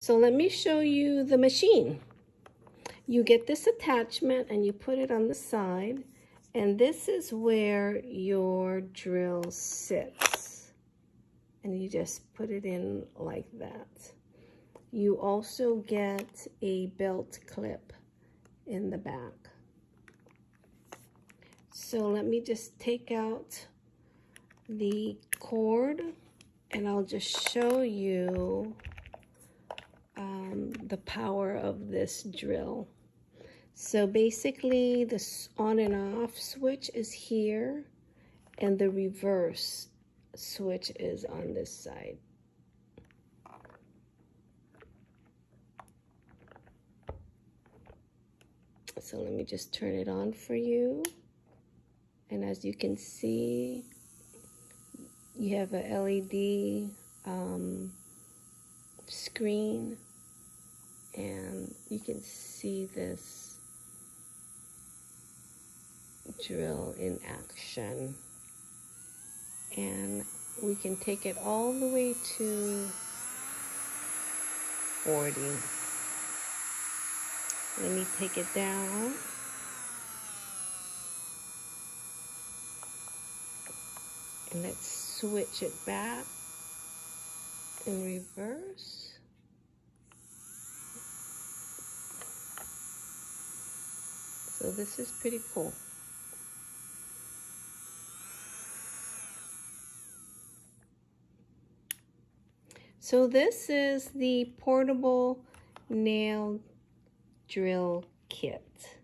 So let me show you the machine. You get this attachment and you put it on the side, and this is where your drill sits. And you just put it in like that. You also get a belt clip in the back. So let me just take out the cord and I'll just show you the power of this drill. So basically this on and off switch is here and the reverse switch is on this side. So let me just turn it on for you. And as you can see, you have a LED screen, and you can see this drill in action. And we can take it all the way to 40. Let me take it down. And let's switch it back in reverse. So this is pretty cool. So this is the portable nail drill kit.